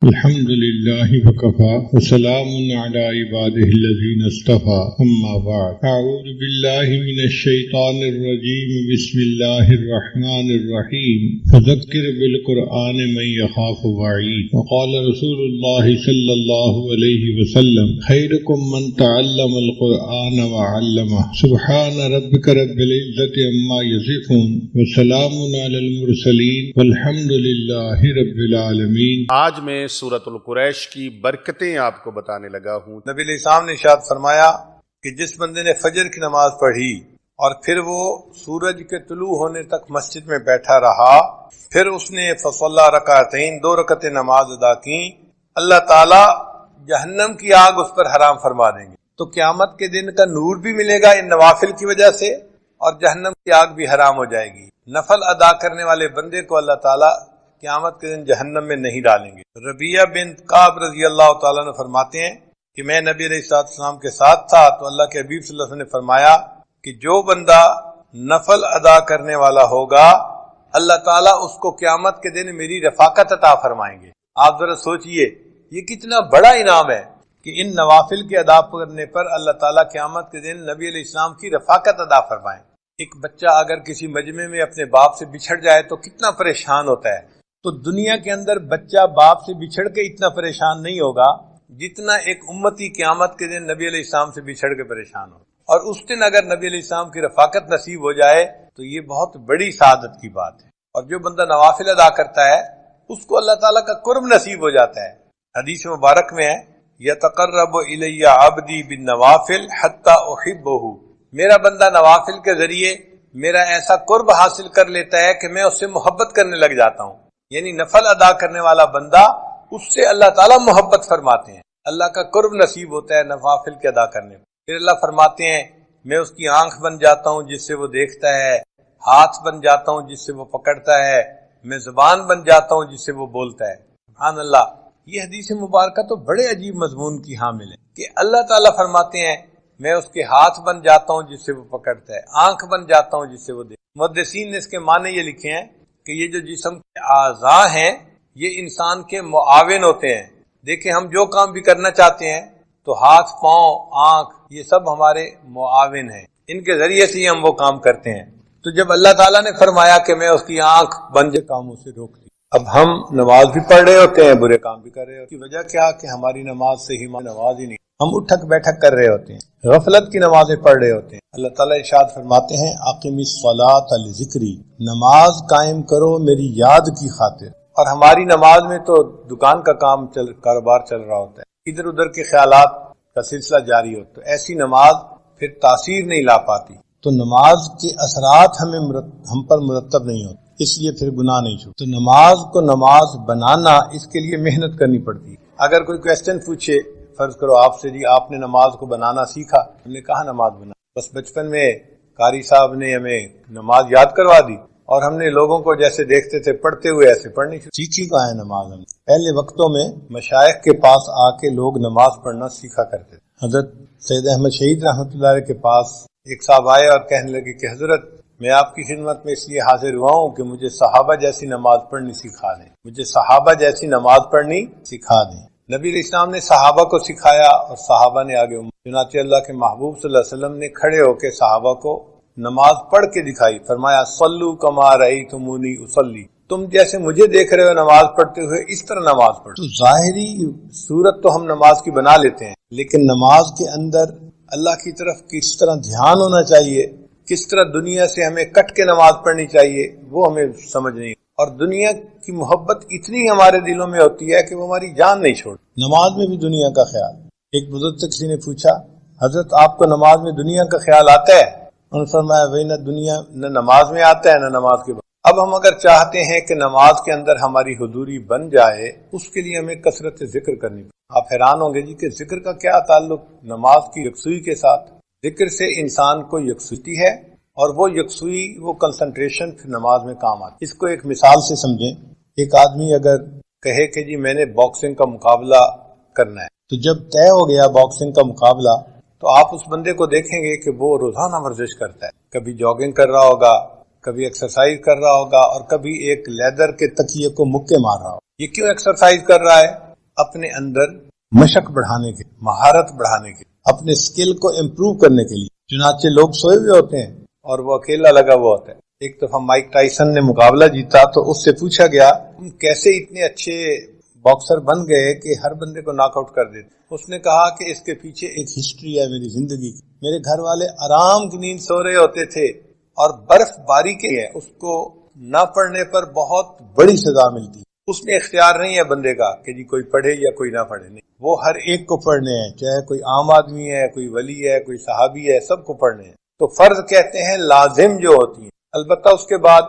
الحمد لله وكفى وسلام على عباده الذين اصطفى أما بعد أعوذ بالله من الشيطان الرجيم بسم الله الرحمن الرحيم فذكر بالقرآن من يخاف وعيد وقال رسول الله صلى الله عليه وسلم خيركم من تعلم القرآن وعلمه سبحان ربك رب العزة عما يصفون وسلام على المرسلين والحمد لله رب العالمين۔ آج میں سورۃ القریش کی برکتیں آپ کو بتانے لگا ہوں۔ نبی علیہ السلام نے ارشاد فرمایا کہ جس بندے نے فجر کی نماز پڑھی اور پھر وہ سورج کے طلوع ہونے تک مسجد میں بیٹھا رہا، پھر اس نے فصلی رکعتین 2 رکعتیں نماز ادا کی، اللہ تعالی جہنم کی آگ اس پر حرام فرما دیں گے۔ تو قیامت کے دن کا نور بھی ملے گا ان نوافل کی وجہ سے، اور جہنم کی آگ بھی حرام ہو جائے گی۔ نفل ادا کرنے والے بندے کو اللہ تعالی قیامت کے دن جہنم میں نہیں ڈالیں گے۔ ربیہ بن کعب رضی اللہ تعالیٰ نے فرماتے ہیں کہ میں نبی علیہ السلام کے ساتھ تھا تو اللہ کے حبیب صلی اللہ علیہ وسلم نے فرمایا کہ جو بندہ نفل ادا کرنے والا ہوگا اللہ تعالیٰ اس کو قیامت کے دن میری رفاقت عطا فرمائیں گے۔ آپ ذرا سوچئے یہ کتنا بڑا انعام ہے کہ ان نوافل کے ادا کرنے پر اللہ تعالیٰ قیامت کے دن نبی علیہ السلام کی رفاقت ادا فرمائیں۔ ایک بچہ اگر کسی مجمع میں اپنے باپ سے بچھڑ جائے تو کتنا پریشان ہوتا ہے، تو دنیا کے اندر بچہ باپ سے بچھڑ کے اتنا پریشان نہیں ہوگا جتنا ایک امتی قیامت کے دن نبی علیہ السلام سے بچھڑ کے پریشان ہو۔ اور اس دن اگر نبی علیہ السلام کی رفاقت نصیب ہو جائے تو یہ بہت بڑی سعادت کی بات ہے۔ اور جو بندہ نوافل ادا کرتا ہے اس کو اللہ تعالیٰ کا قرب نصیب ہو جاتا ہے۔ حدیث مبارک میں ہے یتقرب الی عبدی بالنوافل حتی احبہ، میرا بندہ نوافل کے ذریعے میرا ایسا قرب حاصل کر لیتا ہے کہ میں اس سے محبت کرنے لگ جاتا ہوں۔ یعنی نفل ادا کرنے والا بندہ اس سے اللہ تعالیٰ محبت فرماتے ہیں، اللہ کا قرب نصیب ہوتا ہے نوافل کے ادا کرنے میں۔ پھر اللہ فرماتے ہیں میں اس کی آنکھ بن جاتا ہوں جس سے وہ دیکھتا ہے، ہاتھ بن جاتا ہوں جس سے وہ پکڑتا ہے، میں زبان بن جاتا ہوں جس سے وہ بولتا ہے۔ سبحان اللہ، یہ حدیث مبارکہ تو بڑے عجیب مضمون کی حامل ہے کہ اللہ تعالیٰ فرماتے ہیں میں اس کے ہاتھ بن جاتا ہوں جس سے وہ پکڑتا ہے، آنکھ بن جاتا ہوں جس سے وہ دیکھتا ہے۔ محدثین نے اس کے معنی یہ لکھے ہیں کہ یہ جو جسم کے اعضاء ہیں یہ انسان کے معاون ہوتے ہیں۔ دیکھیں ہم جو کام بھی کرنا چاہتے ہیں تو ہاتھ، پاؤں، آنکھ یہ سب ہمارے معاون ہیں، ان کے ذریعے سے ہی ہم وہ کام کرتے ہیں۔ تو جب اللہ تعالیٰ نے فرمایا کہ میں اس کی آنکھ بن جائے کاموں سے روک دی، اب ہم نماز بھی پڑھ رہے ہوتے ہیں، برے کام بھی کر رہے ہوتے ہیں۔ وجہ کیا کہ ہماری نماز سے ہی نماز ہی نہیں، ہم اٹھک بیٹھک کر رہے ہوتے ہیں، غفلت کی نمازیں پڑھ رہے ہوتے ہیں۔ اللہ تعالیٰ ارشاد فرماتے ہیں اقم الصلاۃ لذکری، نماز قائم کرو میری یاد کی خاطر۔ اور ہماری نماز میں تو دکان کا کام کاروبار چل رہا ہوتا ہے، ادھر ادھر کے خیالات کا سلسلہ جاری ہوتا ہے، ایسی نماز پھر تاثیر نہیں لا پاتی۔ تو نماز کے اثرات ہم پر مرتب نہیں ہوتے، اس لیے پھر گناہ نہیں چھوٹتے۔ تو نماز کو نماز بنانا اس کے لیے محنت کرنی پڑتی ہے۔ اگر کوئی کویسچن پوچھے فرض کرو آپ سے جی آپ نے نماز کو بنانا سیکھا، ہم نے کہا نماز بنا، بس بچپن میں قاری صاحب نے ہمیں نماز یاد کروا دی اور ہم نے لوگوں کو جیسے دیکھتے تھے پڑھتے ہوئے ایسے پڑھنی سیکھی کہاں ہے نماز۔ ہم پہلے وقتوں میں مشائخ کے پاس آ کے لوگ نماز پڑھنا سیکھا کرتے تھے۔ حضرت سید احمد شہید رحمۃ اللہ علیہ کے پاس ایک صاحب آئے اور کہنے لگے کہ حضرت میں آپ کی خدمت میں اس لیے حاضر ہوا ہوں کہ مجھے صحابہ جیسی نماز پڑھنی سکھا دیں، مجھے صحابہ جیسی نماز پڑھنی سکھا دیں۔ نبی علیہ السلام نے صحابہ کو سکھایا اور صحابہ نے آگے چنانچہ اللہ کے محبوب صلی اللہ علیہ وسلم نے کھڑے ہو کے صحابہ کو نماز پڑھ کے دکھائی، فرمایا صلو کما رأیتمونی اصلی، تم جیسے مجھے دیکھ رہے ہو نماز پڑھتے ہوئے اس طرح نماز پڑھو۔ تو ظاہری صورت تو ہم نماز کی بنا لیتے ہیں، لیکن نماز کے اندر اللہ کی طرف کس طرح دھیان ہونا چاہیے، کس طرح دنیا سے ہمیں کٹ کے نماز پڑھنی چاہیے وہ ہمیں سمجھ نہیں۔ اور دنیا کی محبت اتنی ہمارے دلوں میں ہوتی ہے کہ وہ ہماری جان نہیں چھوڑ۔ نماز میں بھی دنیا کا خیال۔ ایک بزرگ کسی نے پوچھا حضرت آپ کو نماز میں دنیا کا خیال آتا ہے؟ انہوں نے فرمایا وہی نہ دنیا نہ نماز میں آتا ہے نہ نماز کے بعد۔ اب ہم اگر چاہتے ہیں کہ نماز کے اندر ہماری حضوری بن جائے اس کے لیے ہمیں کثرت ذکر کرنی پڑے۔ آپ حیران ہوں گے جی کہ ذکر کا کیا تعلق نماز کی یکسوئی کے ساتھ؟ ذکر سے انسان کو یکسوئی ہے اور وہ یکسوئی وہ کنسنٹریشن پھر نماز میں کام آتی ہے۔ اس کو ایک مثال سے سمجھیں، ایک آدمی اگر کہے کہ جی میں نے باکسنگ کا مقابلہ کرنا ہے، تو جب طے ہو گیا باکسنگ کا مقابلہ تو آپ اس بندے کو دیکھیں گے کہ وہ روزانہ ورزش کرتا ہے، کبھی جاگنگ کر رہا ہوگا، کبھی ایکسرسائز کر رہا ہوگا اور کبھی ایک لیدر کے تکیے کو مکے مار رہا ہوگا۔ یہ کیوں ایکسرسائز کر رہا ہے؟ اپنے اندر مشق بڑھانے کے، مہارت بڑھانے کے، اپنے سکل کو امپروو کرنے کے لیے. چنانچہ لوگ سوئے ہوئے ہوتے ہیں اور وہ اکیلا لگا ہوا ہوتا ہے. ایک دفعہ مائک ٹائسن نے مقابلہ جیتا تو اس سے پوچھا گیا تم کیسے اتنے اچھے باکسر بن گئے کہ ہر بندے کو ناک آؤٹ کر دیتے. اس نے کہا کہ اس کے پیچھے ایک ہسٹری ہے میری زندگی کی. میرے گھر والے آرام کی نیند سو رہے ہوتے تھے اور برف باری کے ہے اس کو نہ پڑھنے پر بہت بڑی سزا ملتی. اس میں اختیار نہیں ہے بندے کا کہ جی کوئی پڑھے یا کوئی نہ پڑھے. نہیں، وہ ہر ایک کو پڑھنے ہیں، چاہے کوئی عام آدمی ہے، کوئی ولی ہے، کوئی صحابی ہے، سب کو پڑھنے ہیں. تو فرض کہتے ہیں لازم جو ہوتی ہیں. البتہ اس کے بعد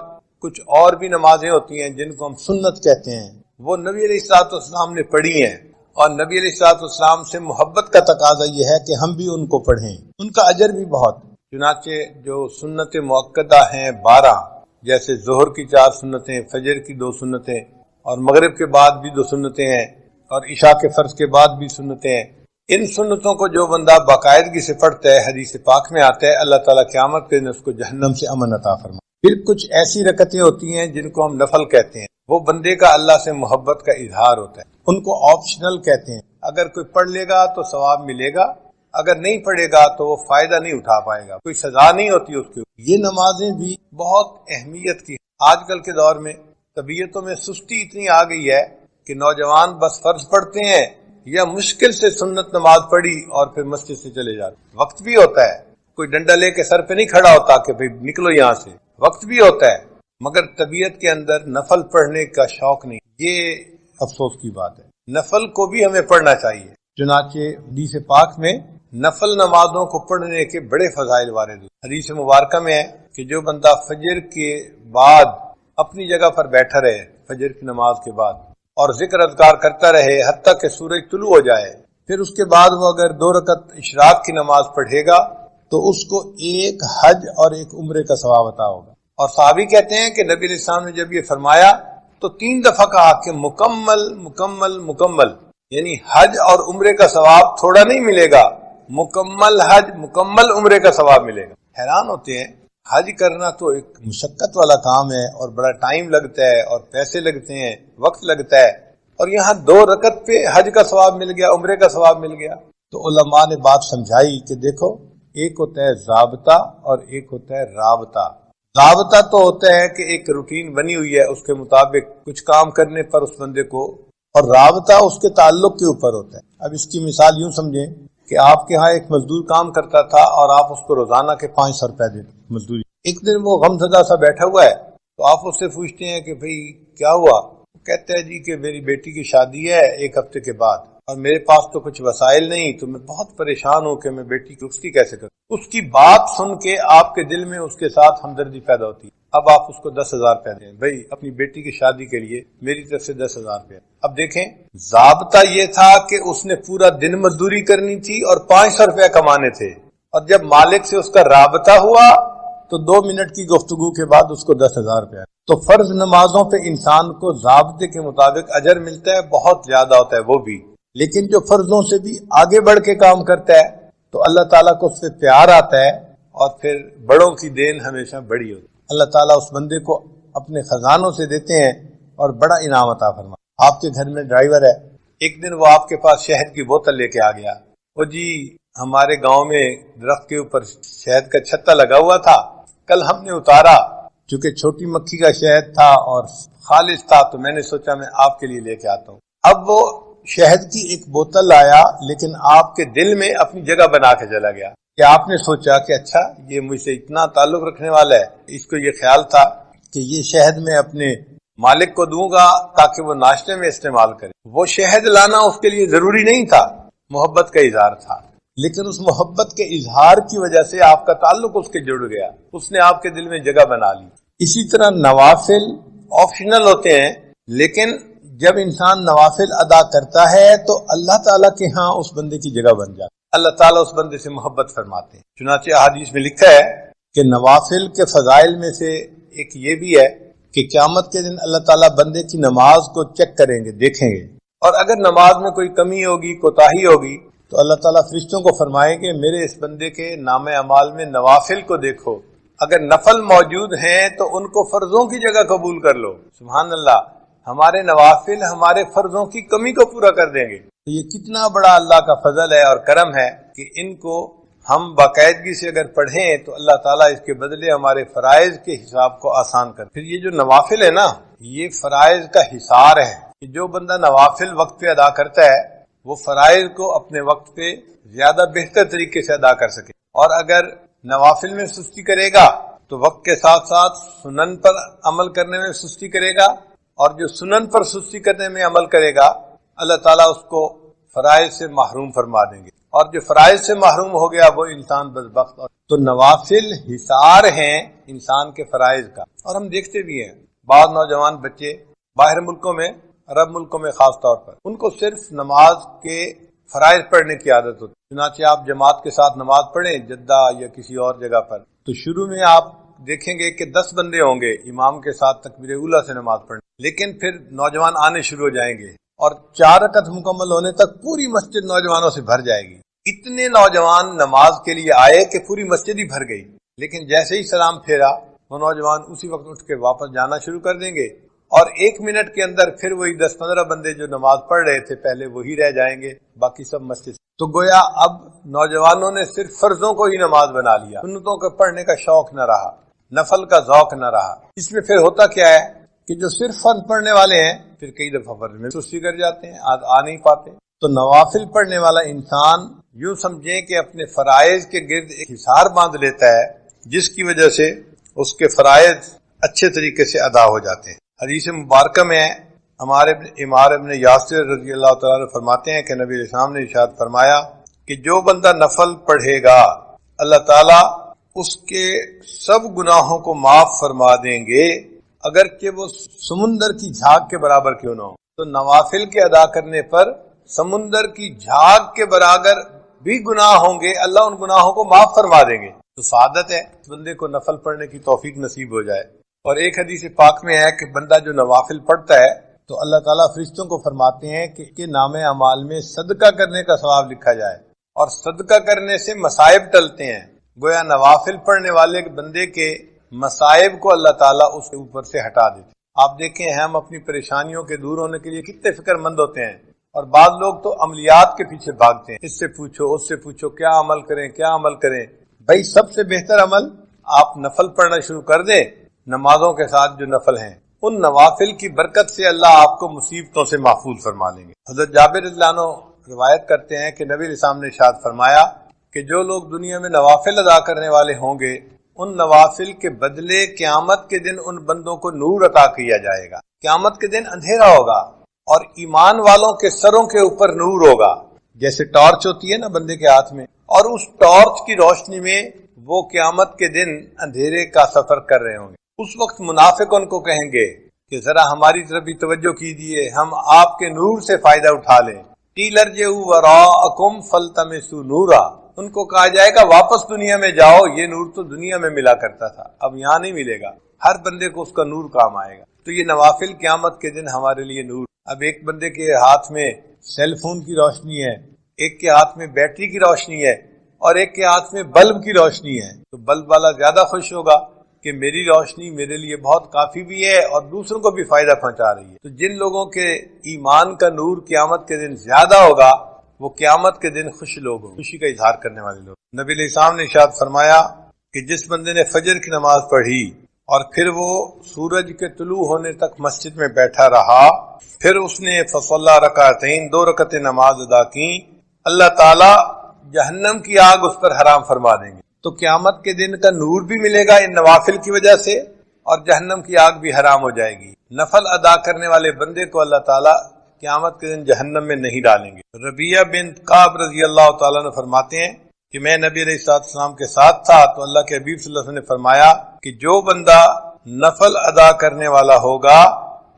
کچھ اور بھی نمازیں ہوتی ہیں جن کو ہم سنت کہتے ہیں، وہ نبی علیہ الصلوۃ والسلام نے پڑھی ہیں، اور نبی علیہ الصلوۃ والسلام سے محبت کا تقاضا یہ ہے کہ ہم بھی ان کو پڑھیں. ان کا اجر بھی بہت. چنانچہ جو سنت مؤکدہ ہیں 12، جیسے ظہر کی 4 سنتیں، فجر کی 2 سنتیں، اور مغرب کے بعد بھی 2 سنتیں ہیں، اور عشاء کے فرض کے بعد بھی سنتیں ہیں. ان سنتوں کو جو بندہ باقاعدگی سے پڑھتا ہے، حدیث پاک میں آتا ہے اللہ تعالیٰ قیامت کے دن اس کو جہنم سے امن عطا فرمائے. پھر کچھ ایسی رکعتیں ہوتی ہیں جن کو ہم نفل کہتے ہیں، وہ بندے کا اللہ سے محبت کا اظہار ہوتا ہے. ان کو آپشنل کہتے ہیں. اگر کوئی پڑھ لے گا تو ثواب ملے گا، اگر نہیں پڑھے گا تو وہ فائدہ نہیں اٹھا پائے گا، کوئی سزا نہیں ہوتی اس کی. یہ نمازیں بھی بہت اہمیت کی. آج کل کے دور میں طبیعتوں میں سستی اتنی آ گئی ہے کہ نوجوان بس فرض پڑھتے ہیں یا مشکل سے سنت نماز پڑھی اور پھر مسجد سے چلے جاتے. وقت بھی ہوتا ہے، کوئی ڈنڈا لے کے سر پہ نہیں کھڑا ہوتا کہ بھئی نکلو یہاں سے. وقت بھی ہوتا ہے مگر طبیعت کے اندر نفل پڑھنے کا شوق نہیں. یہ افسوس کی بات ہے. نفل کو بھی ہمیں پڑھنا چاہیے. چنانچہ حدیث پاک میں نفل نمازوں کو پڑھنے کے بڑے فضائل وارد ہیں. حدیث مبارکہ میں ہے کہ جو بندہ فجر کے بعد اپنی جگہ پر بیٹھا رہے، فجر کی نماز کے بعد، اور ذکر اذکار کرتا رہے حتیٰ کہ سورج طلوع ہو جائے، پھر اس کے بعد وہ اگر 2 رکعت اشراق کی نماز پڑھے گا تو اس کو 1 حج اور 1 عمرے کا ثواب عطا ہوگا. اور صحابی کہتے ہیں کہ نبی علیہ السلام نے جب یہ فرمایا تو 3 دفعہ کہا کہ مکمل مکمل مکمل، یعنی حج اور عمرے کا ثواب تھوڑا نہیں ملے گا، مکمل حج مکمل عمرے کا ثواب ملے گا. حیران ہوتے ہیں، حج کرنا تو ایک مشقت والا کام ہے اور بڑا ٹائم لگتا ہے اور پیسے لگتے ہیں، وقت لگتا ہے، اور یہاں 2 رکعت پہ حج کا ثواب مل گیا، عمرے کا ثواب مل گیا. تو علماء نے بات سمجھائی کہ دیکھو، ایک ہوتا ہے ضابطہ اور ایک ہوتا ہے رابطہ. ضابطہ تو ہوتا ہے کہ ایک روٹین بنی ہوئی ہے، اس کے مطابق کچھ کام کرنے پر اس بندے کو، اور رابطہ اس کے تعلق کے اوپر ہوتا ہے. اب اس کی مثال یوں سمجھیں کہ آپ کے ہاں ایک مزدور کام کرتا تھا اور آپ اس کو روزانہ کے 500 روپے دیتے مزدوری. ایک دن وہ غم زدہ سا بیٹھا ہوا ہے تو آپ اس سے پوچھتے ہیں کہ بھئی کیا ہوا؟ وہ کہتا ہے جی کہ میری بیٹی کی شادی ہے 1 ہفتے کے بعد، اور میرے پاس تو کچھ وسائل نہیں، تو میں بہت پریشان ہوں کہ میں بیٹی کی رخصتی کیسے کروں. اس کی بات سن کے آپ کے دل میں اس کے ساتھ ہمدردی پیدا ہوتی ہے. اب آپ اس کو 10,000 روپے دیں، بھئی اپنی بیٹی کی شادی کے لیے میری طرف سے 10,000 روپے. اب دیکھیں، ضابطہ یہ تھا کہ اس نے پورا دن مزدوری کرنی تھی اور 500 روپے کمانے تھے، اور جب مالک سے اس کا رابطہ ہوا تو 2 منٹ کی گفتگو کے بعد اس کو 10,000 روپے. تو فرض نمازوں پہ انسان کو ضابطے کے مطابق اجر ملتا ہے، بہت زیادہ ہوتا ہے وہ بھی. لیکن جو فرضوں سے بھی آگے بڑھ کے کام کرتا ہے تو اللہ تعالیٰ کو اس سے پیار آتا ہے، اور پھر بڑوں کی دین ہمیشہ بڑی ہوتی ہے. اللہ تعالیٰ اس بندے کو اپنے خزانوں سے دیتے ہیں اور بڑا انعام عطا فرماتے. آپ کے گھر میں ڈرائیور ہے، ایک دن وہ آپ کے پاس شہد کی بوتل لے کے آ گیا. وہ جی ہمارے گاؤں میں درخت کے اوپر شہد کا چھتا لگا ہوا تھا، کل ہم نے اتارا، چونکہ چھوٹی مکھی کا شہد تھا اور خالص تھا تو میں نے سوچا میں آپ کے لیے لے کے آتا ہوں. اب وہ شہد کی ایک بوتل آیا، لیکن آپ کے دل میں اپنی جگہ بنا کے چلا گیا کہ آپ نے سوچا کہ اچھا یہ مجھ سے اتنا تعلق رکھنے والا ہے. اس کو یہ خیال تھا کہ یہ شہد میں اپنے مالک کو دوں گا تاکہ وہ ناشتے میں استعمال کرے. وہ شہد لانا اس کے لیے ضروری نہیں تھا، محبت کا اظہار تھا، لیکن اس محبت کے اظہار کی وجہ سے آپ کا تعلق اس کے جڑ گیا، اس نے آپ کے دل میں جگہ بنا لی. اسی طرح نوافل آپشنل ہوتے ہیں، لیکن جب انسان نوافل ادا کرتا ہے تو اللہ تعالیٰ کے ہاں اس بندے کی جگہ بن جاتی، اللہ تعالیٰ اس بندے سے محبت فرماتے ہیں. چنانچہ احادیث میں لکھا ہے کہ نوافل کے فضائل میں سے ایک یہ بھی ہے کہ قیامت کے دن اللہ تعالیٰ بندے کی نماز کو چیک کریں گے، دیکھیں گے، اور اگر نماز میں کوئی کمی ہوگی، کوتاہی ہوگی، تو اللہ تعالیٰ فرشتوں کو فرمائیں گے میرے اس بندے کے نام اعمال میں نوافل کو دیکھو، اگر نفل موجود ہیں تو ان کو فرضوں کی جگہ قبول کر لو. سبحان اللہ. ہمارے نوافل ہمارے فرضوں کی کمی کو پورا کر دیں گے۔ تو یہ کتنا بڑا اللہ کا فضل ہے اور کرم ہے کہ ان کو ہم باقاعدگی سے اگر پڑھیں تو اللہ تعالیٰ اس کے بدلے ہمارے فرائض کے حساب کو آسان کر۔ پھر یہ جو نوافل ہے نا، یہ فرائض کا حصار ہے کہ جو بندہ نوافل وقت پہ ادا کرتا ہے وہ فرائض کو اپنے وقت پہ زیادہ بہتر طریقے سے ادا کر سکے، اور اگر نوافل میں سستی کرے گا تو وقت کے ساتھ ساتھ سنن پر عمل کرنے میں سستی کرے گا، اور جو سنن پر سستی کرنے میں عمل کرے گا اللہ تعالیٰ اس کو فرائض سے محروم فرما دیں گے، اور جو فرائض سے محروم ہو گیا وہ انسان بدبخت۔ تو نوافل حصار ہیں انسان کے فرائض کا، اور ہم دیکھتے بھی ہیں بعض نوجوان بچے باہر ملکوں میں، عرب ملکوں میں خاص طور پر، ان کو صرف نماز کے فرائض پڑھنے کی عادت ہوتی ہے۔ چنانچہ آپ جماعت کے ساتھ نماز پڑھیں جدہ یا کسی اور جگہ پر، تو شروع میں آپ دیکھیں گے کہ 10 بندے ہوں گے امام کے ساتھ تکبیر اولیٰ سے نماز پڑھنے، لیکن پھر نوجوان آنے شروع ہو جائیں گے اور 4 رکعت مکمل ہونے تک پوری مسجد نوجوانوں سے بھر جائے گی۔ اتنے نوجوان نماز کے لیے آئے کہ پوری مسجد ہی بھر گئی، لیکن جیسے ہی سلام پھیرا وہ نوجوان اسی وقت اٹھ کے واپس جانا شروع کر دیں گے، اور 1 منٹ کے اندر پھر وہی 10-15 بندے جو نماز پڑھ رہے تھے پہلے وہی رہ جائیں گے، باقی سب مسجد۔ تو گویا اب نوجوانوں نے صرف فرضوں کو ہی نماز بنا لیا، سنتوں کو پڑھنے کا شوق نہ رہا، نفل کا ذوق نہ رہا۔ اس میں پھر ہوتا کیا ہے کہ جو صرف فرض پڑھنے والے ہیں پھر کئی دفعہ فرض میں سستی کر جاتے ہیں، آ نہیں پاتے۔ تو نوافل پڑھنے والا انسان یوں سمجھیں کہ اپنے فرائض کے گرد ایک حصار باندھ لیتا ہے، جس کی وجہ سے اس کے فرائض اچھے طریقے سے ادا ہو جاتے ہیں۔ حدیث مبارکہ میں ہمارے عمار ابن یاسر رضی اللہ تعالیٰ عنہ فرماتے ہیں کہ نبی علیہ السلام نے ارشاد فرمایا کہ جو بندہ نفل پڑھے گا اللہ تعالیٰ اس کے سب گناہوں کو معاف فرما دیں گے، اگرچہ وہ سمندر کی جھاگ کے برابر کیوں نہ ہو۔ تو نوافل کے ادا کرنے پر سمندر کی جھاگ کے برابر بھی گناہ ہوں گے، اللہ ان گناہوں کو معاف فرما دیں گے۔ تو سعادت ہے بندے کو نفل پڑھنے کی توفیق نصیب ہو جائے۔ اور ایک حدیث پاک میں ہے کہ بندہ جو نوافل پڑھتا ہے تو اللہ تعالیٰ فرشتوں کو فرماتے ہیں کہ نام اعمال میں صدقہ کرنے کا ثواب لکھا جائے، اور صدقہ کرنے سے مصائب ٹلتے ہیں۔ گویا نوافل پڑھنے والے بندے کے مصائب کو اللہ تعالیٰ اس کے اوپر سے ہٹا دیتے۔ آپ دیکھیں ہم اپنی پریشانیوں کے دور ہونے کے لیے کتنے فکر مند ہوتے ہیں، اور بعض لوگ تو عملیات کے پیچھے بھاگتے ہیں، اس سے پوچھو اس سے پوچھو کیا عمل کریں کیا عمل کریں۔ بھائی سب سے بہتر عمل آپ نفل پڑھنا شروع کر دیں، نمازوں کے ساتھ جو نفل ہیں ان نوافل کی برکت سے اللہ آپ کو مصیبتوں سے محفوظ فرما لیں گے۔ حضرت جابر رضی اللہ عنہ روایت کرتے ہیں کہ نبی علیہ السلام نے ارشاد فرمایا کہ جو لوگ دنیا میں نوافل ادا کرنے والے ہوں گے ان نوافل کے بدلے قیامت کے دن ان بندوں کو نور عطا کیا جائے گا۔ قیامت کے دن اندھیرا ہوگا اور ایمان والوں کے سروں کے اوپر نور ہوگا، جیسے ٹارچ ہوتی ہے نا بندے کے ہاتھ میں، اور اس ٹارچ کی روشنی میں وہ قیامت کے دن اندھیرے کا سفر کر رہے ہوں گے۔ اس وقت منافق ان کو کہیں گے کہ ذرا ہماری طرف بھی توجہ کیجیے، ہم آپ کے نور سے فائدہ اٹھا لیں۔ قیل ارجعوا وراءکم فالتمسوا نورا، ان کو کہا جائے گا واپس دنیا میں جاؤ، یہ نور تو دنیا میں ملا کرتا تھا، اب یہاں نہیں ملے گا۔ ہر بندے کو اس کا نور کام آئے گا۔ تو یہ نوافل قیامت کے دن ہمارے لیے نور۔ اب ایک بندے کے ہاتھ میں سیل فون کی روشنی ہے، ایک کے ہاتھ میں بیٹری کی روشنی ہے، اور ایک کے ہاتھ میں بلب کی روشنی ہے، تو بلب والا زیادہ خوش ہوگا کہ میری روشنی میرے لیے بہت کافی بھی ہے اور دوسروں کو بھی فائدہ پہنچا رہی ہے۔ تو جن لوگوں کے ایمان کا نور قیامت کے دن زیادہ ہوگا وہ قیامت کے دن خوش لوگ ہوں، خوشی کا اظہار کرنے والے لوگ۔ نبی علیہ السلام نے ارشاد فرمایا کہ جس بندے نے فجر کی نماز پڑھی اور پھر وہ سورج کے طلوع ہونے تک مسجد میں بیٹھا رہا، پھر اس نے فصلی رکعتین 2 رکعتیں نماز ادا کی، اللہ تعالیٰ جہنم کی آگ اس پر حرام فرما دیں گے۔ تو قیامت کے دن کا نور بھی ملے گا ان نوافل کی وجہ سے، اور جہنم کی آگ بھی حرام ہو جائے گی۔ نفل ادا کرنے والے بندے کو اللہ تعالیٰ قیامت کے دن جہنم میں نہیں ڈالیں گے۔ ربیعہ بن کعب رضی اللہ تعالیٰ نے فرماتے ہیں کہ میں نبی علیہ السلام کے ساتھ تھا تو اللہ کے حبیب صلی اللہ علیہ وسلم نے فرمایا کہ جو بندہ نفل ادا کرنے والا ہوگا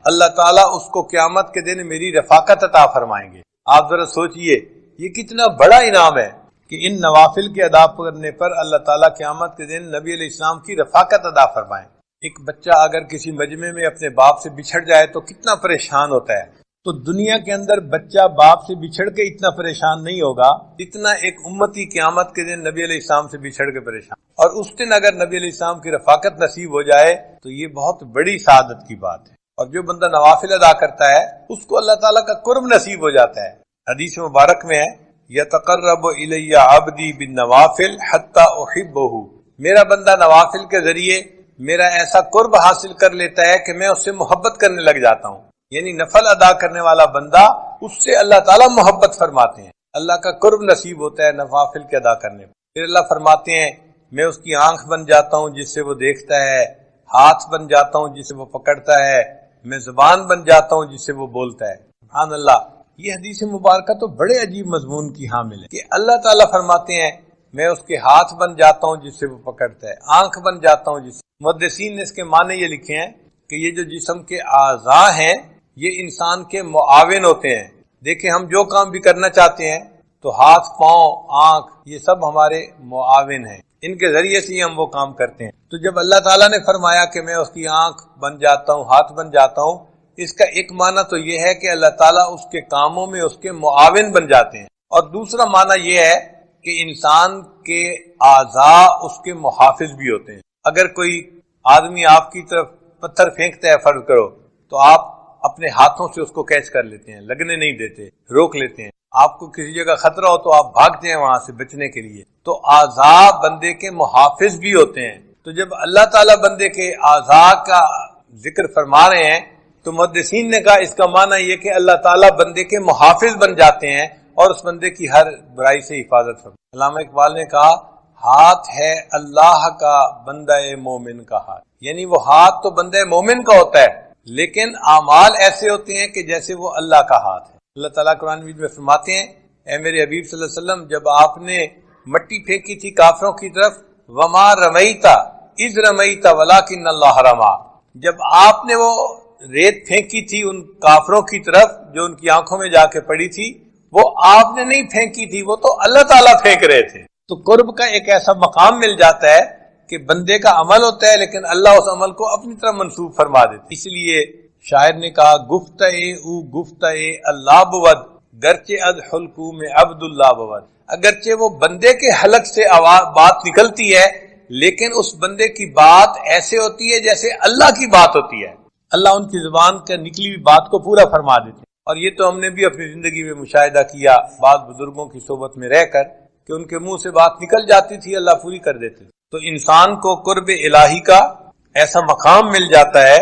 اللہ تعالیٰ اس کو قیامت کے دن میری رفاقت عطا فرمائیں گے۔ آپ ذرا سوچئے یہ کتنا بڑا انعام ہے کہ ان نوافل کے ادا کرنے پر اللہ تعالیٰ قیامت کے دن نبی علیہ السلام کی رفاقت ادا فرمائیں۔ ایک بچہ اگر کسی مجمع میں اپنے باپ سے بچھڑ جائے تو کتنا پریشان ہوتا ہے، تو دنیا کے اندر بچہ باپ سے بچھڑ کے اتنا پریشان نہیں ہوگا اتنا ایک امتی قیامت کے دن نبی علیہ السلام سے بچھڑ کے پریشان۔ اور اس دن اگر نبی علیہ السلام کی رفاقت نصیب ہو جائے تو یہ بہت بڑی سعادت کی بات ہے۔ اور جو بندہ نوافل ادا کرتا ہے اس کو اللہ تعالیٰ کا قرب نصیب ہو جاتا ہے۔ حدیث مبارک میں ہے یتقرب الی عبدی بالنوافل حتی احبہ، میرا بندہ نوافل کے ذریعے میرا ایسا قرب حاصل کر لیتا ہے کہ میں اس سے محبت کرنے لگ جاتا ہوں۔ یعنی نفل ادا کرنے والا بندہ اس سے اللہ تعالیٰ محبت فرماتے ہیں، اللہ کا قرب نصیب ہوتا ہے نوافل کے ادا کرنے پر۔ پھر اللہ فرماتے ہیں میں اس کی آنکھ بن جاتا ہوں جس سے وہ دیکھتا ہے، ہاتھ بن جاتا ہوں جس سے وہ پکڑتا ہے، میں زبان بن جاتا ہوں جس سے وہ بولتا ہے۔ سبحان اللہ، یہ حدیث مبارکہ تو بڑے عجیب مضمون کی حامل ہے کہ اللہ تعالیٰ فرماتے ہیں میں اس کے ہاتھ بن جاتا ہوں جس سے وہ پکڑتا ہے، آنکھ بن جاتا ہوں جس سے۔ محدثین نے اس کے معنی یہ لکھے ہیں کہ یہ جو جسم کے اعضاء ہیں یہ انسان کے معاون ہوتے ہیں۔ دیکھیں ہم جو کام بھی کرنا چاہتے ہیں تو ہاتھ، پاؤں، آنکھ یہ سب ہمارے معاون ہیں، ان کے ذریعے سے ہی ہم وہ کام کرتے ہیں۔ تو جب اللہ تعالیٰ نے فرمایا کہ میں اس کی آنکھ بن جاتا ہوں، ہاتھ بن جاتا ہوں، اس کا ایک معنی تو یہ ہے کہ اللہ تعالیٰ اس کے کاموں میں اس کے معاون بن جاتے ہیں، اور دوسرا معنی یہ ہے کہ انسان کے اعضاء اس کے محافظ بھی ہوتے ہیں۔ اگر کوئی آدمی آپ کی طرف پتھر پھینکتا ہے فرض کرو تو آپ اپنے ہاتھوں سے اس کو کیچ کر لیتے ہیں، لگنے نہیں دیتے، روک لیتے ہیں۔ آپ کو کسی جگہ خطرہ ہو تو آپ بھاگتے ہیں وہاں سے بچنے کے لیے۔ تو اعضاء بندے کے محافظ بھی ہوتے ہیں۔ تو جب اللہ تعالیٰ بندے کے اعضاء کا ذکر فرما رہے ہیں تو محدثین نے کہا اس کا معنی یہ کہ اللہ تعالیٰ بندے کے محافظ بن جاتے ہیں اور اس بندے کی ہر برائی سے حفاظت فرماتے ہیں۔ علامہ اقبال نے کہا ہاتھ ہے اللہ کا بندہ مومن کا ہاتھ، یعنی وہ ہاتھ تو بندہ مومن کا ہوتا ہے لیکن اعمال ایسے ہوتے ہیں کہ جیسے وہ اللہ کا ہاتھ ہے۔ اللہ تعالیٰ قرآن مجید میں فرماتے ہیں اے میرے حبیب صلی اللہ علیہ وسلم جب آپ نے مٹی پھینکی تھی کافروں کی طرف، وما رمیتا اذ رمیتا ولکن اللہ رما، جب آپ نے وہ ریت پھینکی تھی ان کافروں کی طرف جو ان کی آنکھوں میں جا کے پڑی تھی، وہ آپ نے نہیں پھینکی تھی، وہ تو اللہ تعالیٰ پھینک رہے تھے۔ تو قرب کا ایک ایسا مقام مل جاتا ہے کہ بندے کا عمل ہوتا ہے لیکن اللہ اس عمل کو اپنی طرف منسوب فرما دیتے۔ اس لیے شاعر نے کہا گفتئے او گفتئے اللہ بود گرچہ از حلقو میں عبد اللہ بود، اگرچہ وہ بندے کے حلق سے بات نکلتی ہے لیکن اس بندے کی بات ایسے ہوتی ہے جیسے اللہ کی بات ہوتی ہے، اللہ ان کی زبان کا نکلی ہوئی بات کو پورا فرما دیتے ہیں۔ اور یہ تو ہم نے بھی اپنی زندگی میں مشاہدہ کیا بعض بزرگوں کی صحبت میں رہ کر کہ ان کے منہ سے بات نکل جاتی تھی اللہ پوری کر دیتے تھے۔ تو انسان کو قرب الہی کا ایسا مقام مل جاتا ہے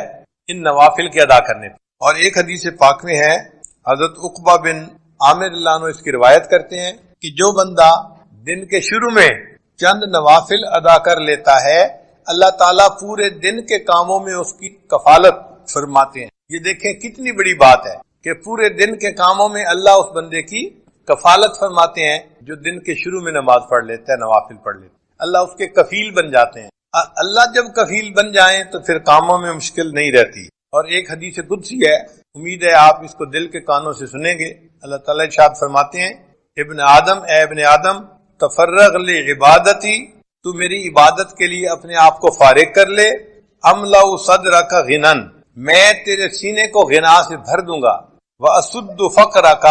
ان نوافل کے ادا کرنے پر۔ اور ایک حدیث پاک میں ہے حضرت عقبہ بن عامر اللہ عنہ اس کی روایت کرتے ہیں کہ جو بندہ دن کے شروع میں چند نوافل ادا کر لیتا ہے اللہ تعالیٰ پورے دن کے کاموں میں اس کی کفالت فرماتے ہیں۔ یہ دیکھیں کتنی بڑی بات ہے کہ پورے دن کے کاموں میں اللہ اس بندے کی کفالت فرماتے ہیں جو دن کے شروع میں نماز پڑھ لیتا ہے، نوافل پڑھ لیتا ہے، اللہ اس کے کفیل بن جاتے ہیں۔ اللہ جب کفیل بن جائیں تو پھر کاموں میں مشکل نہیں رہتی۔ اور ایک حدیث قدسی ہے، امید ہے آپ اس کو دل کے کانوں سے سنیں گے۔ اللہ تعالیٰ ارشاد فرماتے ہیں اے ابن آدم تفرغ لعبادتی، تو میری عبادت کے لیے اپنے آپ کو فارغ کر لے، املأ صدرک غنن، میں تیرے سینے کو غنا سے بھر دوں گا، واسد فقرک،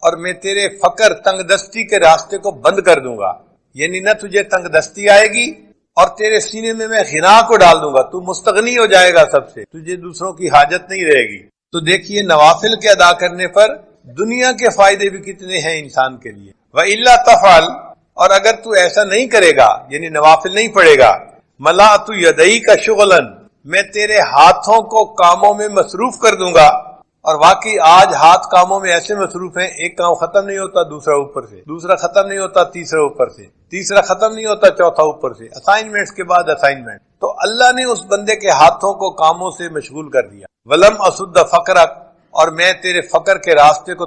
اور میں تیرے فقر تنگ دستی کے راستے کو بند کر دوں گا، یعنی نہ تجھے تنگ دستی آئے گی اور تیرے سینے میں غنا کو ڈال دوں گا، تو مستغنی ہو جائے گا سب سے، تجھے دوسروں کی حاجت نہیں رہے گی۔ تو دیکھیے نوافل کے ادا کرنے پر دنیا کے فائدے بھی کتنے ہیں انسان کے لیے۔ وَإِلَّا تَفْعَلْ، اور اگر تو ایسا نہیں کرے گا یعنی نوافل نہیں پڑھے گا، مَلَأْتُ يَدَيْكَ شُغْلًا، میں تیرے ہاتھوں کو کاموں میں مصروف کر دوں گا۔ اور واقعی آج ہاتھ کاموں میں ایسے مصروف ہیں، ایک کام ختم نہیں ہوتا دوسرا اوپر سے، دوسرا ختم نہیں ہوتا تیسرا اوپر سے، تیسرا ختم نہیں ہوتا چوتھا اوپر سے، اسائنمنٹس کے بعد اسائنمنٹ۔ تو اللہ نے اس بندے کے ہاتھوں کو کاموں سے مشغول کر دیا۔ وَلَمْ أَسُدَّ فَقْرَكَ، اور میں تیرے فقر کے راستے کو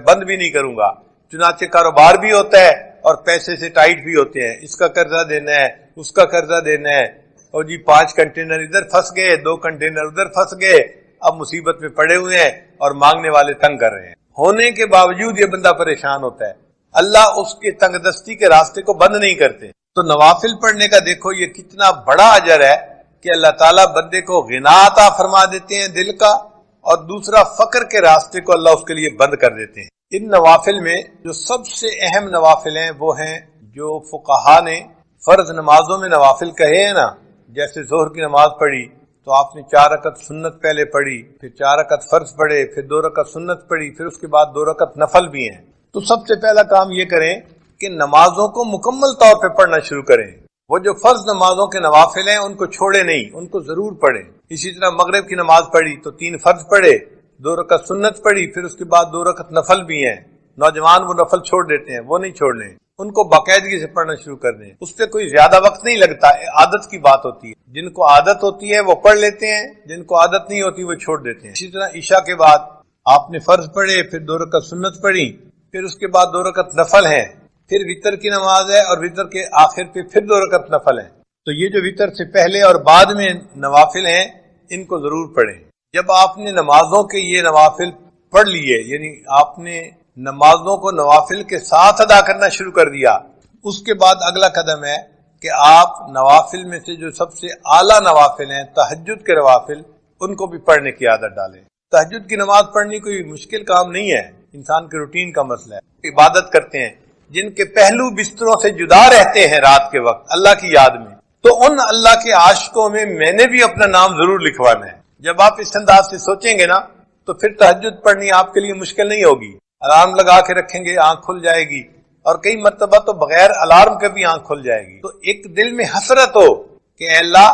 بند بھی نہیں کروں گا۔ چنانچہ کاروبار بھی ہوتا ہے اور پیسے سے ٹائٹ بھی ہوتے ہیں، اس کا قرضہ دینا ہے، اس کا قرضہ دینا ہے، اور جی 5 کنٹینر ادھر پھنس گئے، 2 کنٹینر ادھر پھنس گئے، اب مصیبت میں پڑے ہوئے ہیں اور مانگنے والے تنگ کر رہے ہیں۔ ہونے کے باوجود یہ بندہ پریشان ہوتا ہے، اللہ اس کے تنگ دستی کے راستے کو بند نہیں کرتے۔ تو نوافل پڑھنے کا دیکھو یہ کتنا بڑا اجر ہے کہ اللہ تعالیٰ بندے کو غنا عطا فرما دیتے ہیں دل کا، اور دوسرا فقر کے راستے کو اللہ اس کے لیے بند کر دیتے ہیں۔ ان نوافل میں جو سب سے اہم نوافل ہیں وہ ہیں جو فقہا نے فرض نمازوں میں نوافل کہے ہیں نا، جیسے ظہر کی نماز پڑھی، تو آپ نے 4 رکعت سنت پہلے پڑھی، پھر 4 رکعت فرض پڑھے، پھر 2 رکعت سنت پڑھی، پھر اس کے بعد 2 رکعت نفل بھی ہیں. تو سب سے پہلا کام یہ کریں کہ نمازوں کو مکمل طور پہ پڑھنا شروع کریں. وہ جو فرض نمازوں کے نوافل ہیں ان کو چھوڑے نہیں، ان کو ضرور پڑھیں. اسی طرح مغرب کی نماز پڑھی تو 3 فرض پڑھے، 2 رکعت سنت پڑھی، پھر اس کے بعد 2 رکعت نفل بھی ہیں. نوجوان وہ نفل چھوڑ دیتے ہیں، وہ نہیں چھوڑنے، ان کو باقاعدگی سے پڑھنا شروع کر دیں. اس پہ کوئی زیادہ وقت نہیں لگتا، عادت کی بات ہوتی ہے. جن کو عادت ہوتی ہے وہ پڑھ لیتے ہیں، جن کو عادت نہیں ہوتی وہ چھوڑ دیتے ہیں. اسی طرح عشاء کے بعد آپ نے فرض پڑھے، پھر 2 رکعت سنت پڑھی، پھر اس کے بعد 2 رکعت نفل ہیں، پھر وتر کی نماز ہے اور وتر کے آخر پہ پھر 2 رکعت نفل ہیں. تو یہ جو وتر سے پہلے اور بعد میں نوافل ہیں ان کو ضرور پڑھیں. جب آپ نے نمازوں کے یہ نوافل پڑھ لیے، یعنی آپ نے نمازوں کو نوافل کے ساتھ ادا کرنا شروع کر دیا، اس کے بعد اگلا قدم ہے کہ آپ نوافل میں سے جو سب سے اعلیٰ نوافل ہیں، تہجد کے نوافل، ان کو بھی پڑھنے کی عادت ڈالیں. تہجد کی نماز پڑھنی کوئی مشکل کام نہیں ہے، انسان کے روٹین کا مسئلہ ہے. عبادت کرتے ہیں جن کے پہلو بستروں سے جدا رہتے ہیں رات کے وقت اللہ کی یاد میں، تو ان اللہ کے عاشقوں میں نے بھی اپنا نام ضرور لکھوانا ہے. جب آپ اس انداز سے سوچیں گے نا تو پھر تہجد پڑھنی آپ کے لیے مشکل نہیں ہوگی. الارم لگا کے رکھیں گے، آنکھ کھل جائے گی، اور کئی مرتبہ تو بغیر الارم کے بھی آنکھ کھل جائے گی. تو ایک دل میں حسرت ہو کہ اے اللہ،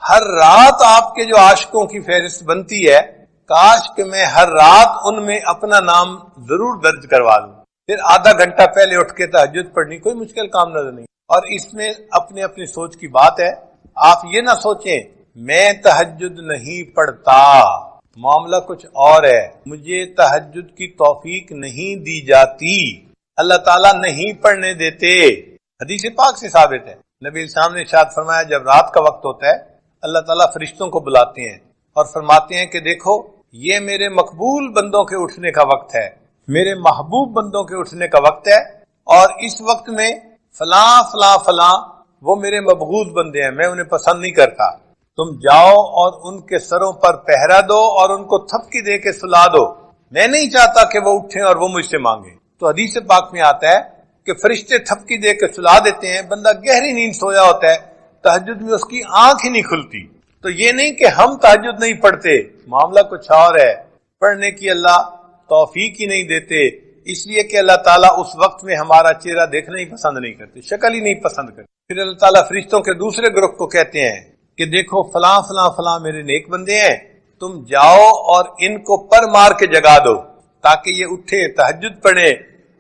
ہر رات آپ کے جو عاشقوں کی فہرست بنتی ہے، کاش کہ میں ہر رات ان میں اپنا نام ضرور درج کروا دوں. پھر آدھا گھنٹہ پہلے اٹھ کے تہجد پڑھنی کوئی مشکل کام نظر نہیں. اور اس میں اپنے اپنی سوچ کی بات ہے. آپ یہ نہ سوچیں میں تہجد نہیں پڑھتا، معاملہ کچھ اور ہے. مجھے تہجد کی توفیق نہیں دی جاتی، اللہ تعالیٰ نہیں پڑھنے دیتے. حدیث پاک سے ثابت ہے، نبی السلام نے ارشاد فرمایا جب رات کا وقت ہوتا ہے اللہ تعالیٰ فرشتوں کو بلاتے ہیں اور فرماتے ہیں کہ دیکھو یہ میرے مقبول بندوں کے اٹھنے کا وقت ہے، میرے محبوب بندوں کے اٹھنے کا وقت ہے، اور اس وقت میں فلاں فلاں فلاں وہ میرے مبغوض بندے ہیں، میں انہیں پسند نہیں کرتا. تم جاؤ اور ان کے سروں پر پہرا دو اور ان کو تھپکی دے کے سلا دو، میں نہیں چاہتا کہ وہ اٹھیں اور وہ مجھ سے مانگیں. تو حدیث پاک میں آتا ہے کہ فرشتے تھپکی دے کے سلا دیتے ہیں، بندہ گہری نیند سویا ہوتا ہے، تہجد میں اس کی آنکھ ہی نہیں کھلتی. تو یہ نہیں کہ ہم تہجد نہیں پڑھتے، معاملہ کچھ اور ہے. پڑھنے کی اللہ توفیق ہی نہیں دیتے، اس لیے کہ اللہ تعالیٰ اس وقت میں ہمارا چہرہ دیکھنا ہی پسند نہیں کرتے، شکل ہی نہیں پسند کرتے. پھر اللہ تعالیٰ فرشتوں کے دوسرے گروپ کو کہتے ہیں کہ دیکھو فلاں فلاں فلاں میرے نیک بندے ہیں، تم جاؤ اور ان کو پر مار کے جگا دو تاکہ یہ اٹھے تہجد پڑھے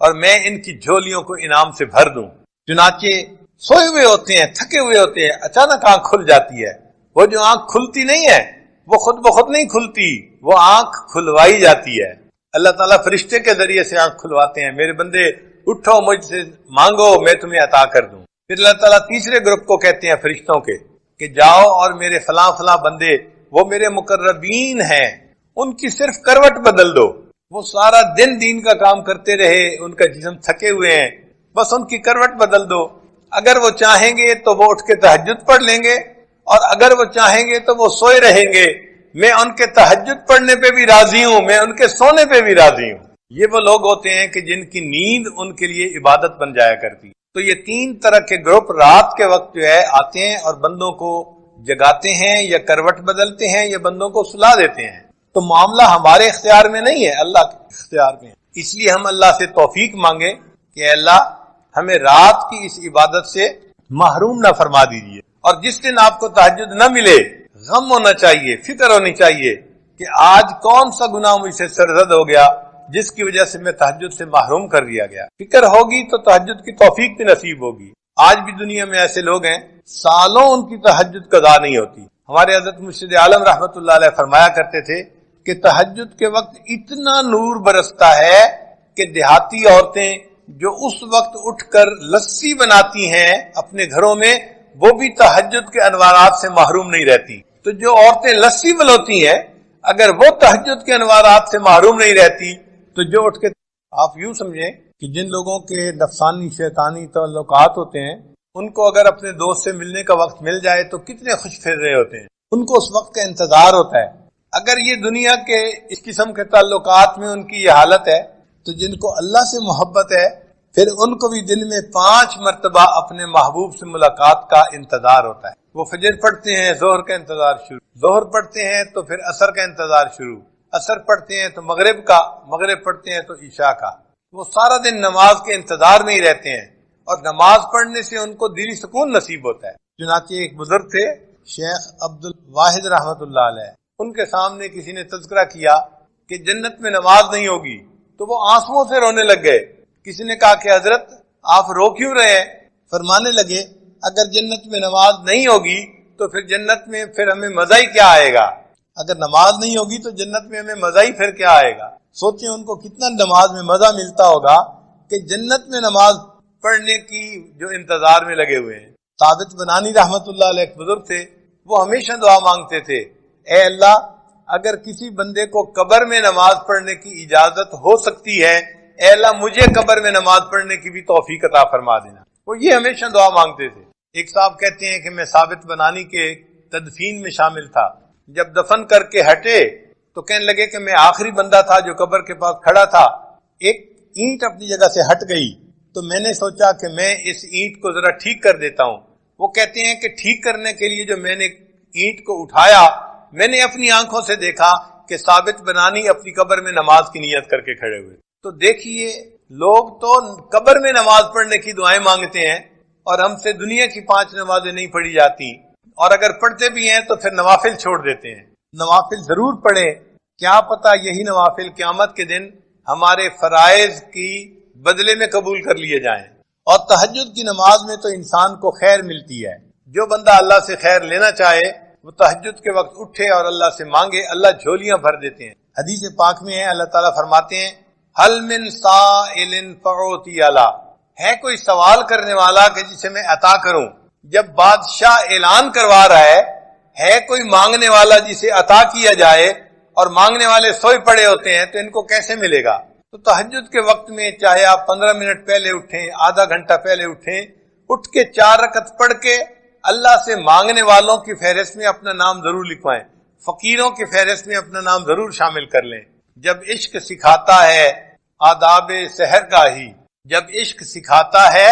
اور میں ان کی جھولیوں کو انعام سے بھر دوں. چنانچہ سوئے ہوئے ہوتے ہیں، تھکے ہوئے ہوتے ہیں، اچانک آنکھ کھل جاتی ہے. وہ جو آنکھ کھلتی نہیں ہے وہ خود بخود نہیں کھلتی، وہ آنکھ کھلوائی جاتی ہے. اللہ تعالیٰ فرشتے کے ذریعے سے آنکھ کھلواتے ہیں، میرے بندے اٹھو مجھ سے مانگو میں تمہیں عطا کر دوں. پھر اللہ تعالیٰ تیسرے گروپ کو کہتے ہیں فرشتوں کے کہ جاؤ اور میرے فلاں فلاں بندے وہ میرے مقربین ہیں، ان کی صرف کروٹ بدل دو. وہ سارا دن دین کا کام کرتے رہے، ان کا جسم تھکے ہوئے ہیں، بس ان کی کروٹ بدل دو. اگر وہ چاہیں گے تو وہ اٹھ کے تہجد پڑھ لیں گے، اور اگر وہ چاہیں گے تو وہ سوئے رہیں گے. میں ان کے تہجد پڑھنے پہ بھی راضی ہوں، میں ان کے سونے پہ بھی راضی ہوں. یہ وہ لوگ ہوتے ہیں کہ جن کی نیند ان کے لیے عبادت بن جایا کرتی. تو یہ 3 طرح کے گروپ رات کے وقت جو ہے آتے ہیں اور بندوں کو جگاتے ہیں یا کروٹ بدلتے ہیں یا بندوں کو سلا دیتے ہیں. تو معاملہ ہمارے اختیار میں نہیں ہے، اللہ کے اختیار میں ہے. اس لیے ہم اللہ سے توفیق مانگے کہ اللہ ہمیں رات کی اس عبادت سے محروم نہ فرما دیجیے. اور جس دن آپ کو تہجد نہ ملے غم ہونا چاہیے، فکر ہونی چاہیے کہ آج کون سا گناہ مجھ سے سرزد ہو گیا جس کی وجہ سے میں تہجد سے محروم کر دیا گیا. فکر ہوگی تو تہجد کی توفیق بھی نصیب ہوگی. آج بھی دنیا میں ایسے لوگ ہیں سالوں ان کی تہجد قضا نہیں ہوتی. ہمارے حضرت مرشد عالم رحمۃ اللہ علیہ فرمایا کرتے تھے کہ تہجد کے وقت اتنا نور برستا ہے کہ دیہاتی عورتیں جو اس وقت اٹھ کر لسی بناتی ہیں اپنے گھروں میں وہ بھی تہجد کے انوارات سے محروم نہیں رہتی. تو جو عورتیں لسی بلوتی ہیں اگر وہ تہجد کے انوارات سے محروم نہیں رہتی تو جو اٹھ کے، آپ یوں سمجھیں کہ جن لوگوں کے نفسانی شیطانی تعلقات ہوتے ہیں ان کو اگر اپنے دوست سے ملنے کا وقت مل جائے تو کتنے خوش پھر رہے ہوتے ہیں، ان کو اس وقت کا انتظار ہوتا ہے. اگر یہ دنیا کے اس قسم کے تعلقات میں ان کی یہ حالت ہے تو جن کو اللہ سے محبت ہے پھر ان کو بھی دن میں 5 مرتبہ اپنے محبوب سے ملاقات کا انتظار ہوتا ہے. وہ فجر پڑھتے ہیں، ظہر کا انتظار شروع، ظہر پڑھتے ہیں تو پھر عصر کا انتظار شروع، عصر پڑھتے ہیں تو مغرب کا، مغرب پڑھتے ہیں تو عشاء کا۔ وہ سارا دن نماز کے انتظار میں ہی رہتے ہیں، اور نماز پڑھنے سے ان کو دلی سکون نصیب ہوتا ہے۔ چنانچہ ایک بزرگ تھے شیخ عبد الواحد رحمۃ اللہ علیہ، ان کے سامنے کسی نے تذکرہ کیا کہ جنت میں نماز نہیں ہوگی تو وہ آنسوؤں سے رونے لگ گئے۔ کسی نے کہا کہ حضرت آپ رو کیوں رہے ہیں؟ فرمانے لگے اگر جنت میں نماز نہیں ہوگی تو پھر جنت میں پھر ہمیں مزہ ہی کیا آئے گا؟ اگر نماز نہیں ہوگی تو جنت میں ہمیں مزہ ہی پھر کیا آئے گا؟ سوچیں ان کو کتنا نماز میں مزہ ملتا ہوگا کہ جنت میں نماز پڑھنے کی جو انتظار میں لگے ہوئے ہیں۔ ثابت بنانی رحمت اللہ علیہ ایک بزرگ تھے، وہ ہمیشہ دعا مانگتے تھے، اے اللہ اگر کسی بندے کو قبر میں نماز پڑھنے کی اجازت ہو سکتی ہے، اے اللہ مجھے قبر میں نماز پڑھنے کی بھی توفیق عطا فرما دینا۔ وہ یہ ہمیشہ دعا مانگتے تھے۔ ایک صاحب کہتے ہیں کہ میں ثابت بنانی کے تدفین میں شامل تھا، جب دفن کر کے ہٹے تو کہنے لگے کہ میں آخری بندہ تھا جو قبر کے پاس کھڑا تھا، ایک اینٹ اپنی جگہ سے ہٹ گئی تو میں نے سوچا کہ میں اس اینٹ کو ذرا ٹھیک کر دیتا ہوں۔ وہ کہتے ہیں کہ ٹھیک کرنے کے لیے جو میں نے اینٹ کو اٹھایا، میں نے اپنی آنکھوں سے دیکھا کہ ثابت بنانی اپنی قبر میں نماز کی نیت کر کے کھڑے ہوئے۔ تو دیکھیے لوگ تو قبر میں نماز پڑھنے کی دعائیں مانگتے ہیں، اور ہم سے دنیا کی 5 نمازیں نہیں پڑھی جاتی، اور اگر پڑھتے بھی ہیں تو پھر نوافل چھوڑ دیتے ہیں۔ نوافل ضرور پڑھیں، کیا پتہ یہی نوافل قیامت کے دن ہمارے فرائض کی بدلے میں قبول کر لیے جائیں۔ اور تہجد کی نماز میں تو انسان کو خیر ملتی ہے۔ جو بندہ اللہ سے خیر لینا چاہے وہ تہجد کے وقت اٹھے اور اللہ سے مانگے، اللہ جھولیاں بھر دیتے ہیں۔ حدیث پاک میں ہے، اللہ تعالیٰ فرماتے ہیں حل من سائل فاعطی علی، ہے کوئی سوال کرنے والا کہ جسے میں عطا کروں؟ جب بادشاہ اعلان کروا رہا ہے کوئی مانگنے والا جسے عطا کیا جائے، اور مانگنے والے سوئے پڑے ہوتے ہیں تو ان کو کیسے ملے گا؟ تو تہجد کے وقت میں چاہے آپ 15 منٹ پہلے اٹھیں، آدھا گھنٹہ پہلے اٹھیں، اٹھ کے 4 رکعت پڑھ کے اللہ سے مانگنے والوں کی فہرست میں اپنا نام ضرور لکھوائیں، فقیروں کی فہرست میں اپنا نام ضرور شامل کر لیں۔ جب عشق سکھاتا ہے آداب سحر گاہی، جب عشق سکھاتا ہے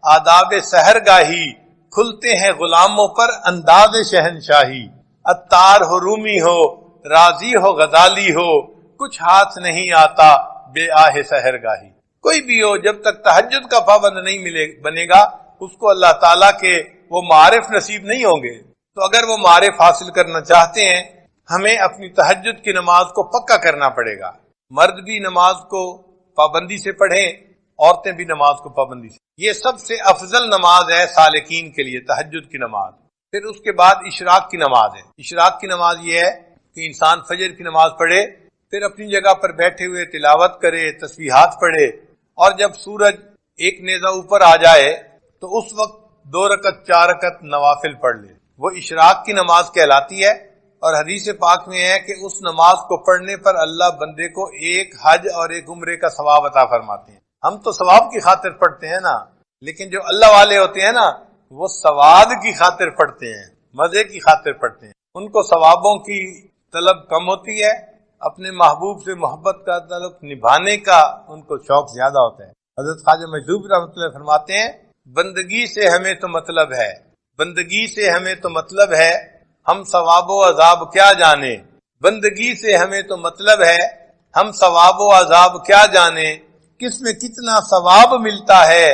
آداب سحر گاہی، کھلتے ہیں غلاموں پر انداز شہنشاہی۔ عطار ہو رومی ہو، راضی ہو غزالی ہو، کچھ ہاتھ نہیں آتا بے آہ سحر گاہی۔ کوئی بھی ہو جب تک تہجد کا پابند نہیں بنے گا، اس کو اللہ تعالیٰ کے وہ معارف نصیب نہیں ہوں گے۔ تو اگر وہ معارف حاصل کرنا چاہتے ہیں، ہمیں اپنی تہجد کی نماز کو پکا کرنا پڑے گا۔ مرد بھی نماز کو پابندی سے پڑھیں، عورتیں بھی نماز کو پابندی سے۔ یہ سب سے افضل نماز ہے سالکین کے لیے، تہجد کی نماز۔ پھر اس کے بعد اشراق کی نماز ہے۔ اشراق کی نماز یہ ہے کہ انسان فجر کی نماز پڑھے، پھر اپنی جگہ پر بیٹھے ہوئے تلاوت کرے، تسبیحات پڑھے، اور جب سورج ایک نیزہ اوپر آ جائے تو اس وقت 2 رکعت 4 رکعت نوافل پڑھ لے۔ وہ اشراق کی نماز کہلاتی ہے، اور حدیث پاک میں ہے کہ اس نماز کو پڑھنے پر اللہ بندے کو ایک حج اور ایک عمرے کا ثواب عطا فرماتے ہیں۔ ہم تو ثواب کی خاطر پڑھتے ہیں نا، لیکن جو اللہ والے ہوتے ہیں نا وہ ثواب کی خاطر پڑھتے ہیں، مزے کی خاطر پڑھتے ہیں۔ ان کو ثوابوں کی طلب کم ہوتی ہے، اپنے محبوب سے محبت کا تعلق نبھانے کا ان کو شوق زیادہ ہوتا ہے۔ حضرت خواجہ مجذوب رحمۃ اللہ فرماتے ہیں بندگی سے ہمیں تو مطلب ہے، بندگی سے ہمیں تو مطلب ہے، ہم ثواب و عذاب کیا جانے۔ بندگی سے ہمیں تو مطلب ہے، ہم ثواب و عذاب کیا جانے، کس میں کتنا ثواب ملتا ہے،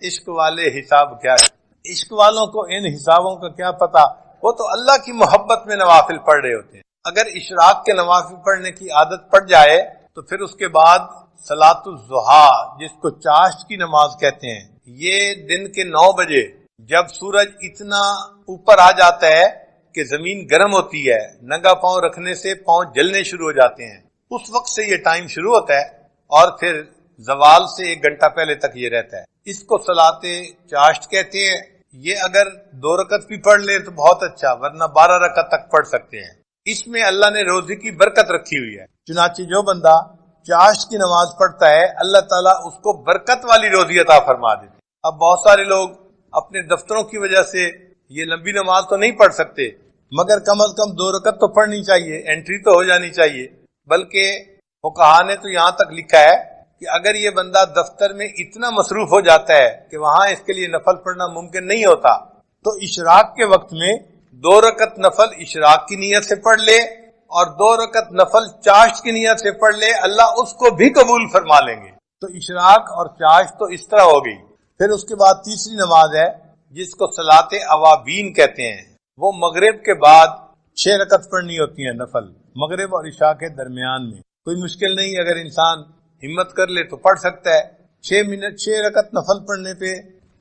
عشق والے حساب کیا ہے۔ عشق والوں کو ان حسابوں کا کیا پتا، وہ تو اللہ کی محبت میں نوافل پڑھ رہے ہوتے ہیں۔ اگر اشراق کے نوافل پڑھنے کی عادت پڑ جائے تو پھر اس کے بعد صلاۃ الضحیٰ، جس کو چاشت کی نماز کہتے ہیں، یہ دن کے 9 بجے جب سورج اتنا اوپر آ جاتا ہے کہ زمین گرم ہوتی ہے، ننگا پاؤں رکھنے سے پاؤں جلنے شروع ہو جاتے ہیں، اس وقت سے یہ ٹائم شروع ہوتا ہے، اور پھر زوال سے 1 گھنٹہ پہلے تک یہ رہتا ہے۔ اس کو صلاۃ چاشت کہتے ہیں۔ یہ اگر 2 رکعت بھی پڑھ لیں تو بہت اچھا، ورنہ 12 رکعت تک پڑھ سکتے ہیں۔ اس میں اللہ نے روزی کی برکت رکھی ہوئی ہے، چنانچہ جو بندہ چاشت کی نماز پڑھتا ہے اللہ تعالیٰ اس کو برکت والی روزی عطا فرما دیتے۔ اب بہت سارے لوگ اپنے دفتروں کی وجہ سے یہ لمبی نماز تو نہیں پڑھ سکتے، مگر کم از کم 2 رکعت تو پڑھنی چاہیے، انٹری تو ہو جانی چاہیے۔ بلکہ فقہا نے تو یہاں تک لکھا ہے کہ اگر یہ بندہ دفتر میں اتنا مصروف ہو جاتا ہے کہ وہاں اس کے لیے نفل پڑھنا ممکن نہیں ہوتا، تو اشراق کے وقت میں 2 رکعت نفل اشراق کی نیت سے پڑھ لے اور 2 رکعت نفل چاشت کی نیت سے پڑھ لے، اللہ اس کو بھی قبول فرما لیں گے۔ تو اشراق اور چاشت تو اس طرح ہو گئی۔ پھر اس کے بعد تیسری نماز ہے جس کو صلاۃ اوابین کہتے ہیں، وہ مغرب کے بعد 6 رکعت پڑھنی ہوتی ہیں نفل، مغرب اور عشاء کے درمیان میں۔ کوئی مشکل نہیں، اگر انسان ہمت کر لے تو پڑھ سکتا ہے۔ 6 رکعت نفل پڑھنے پہ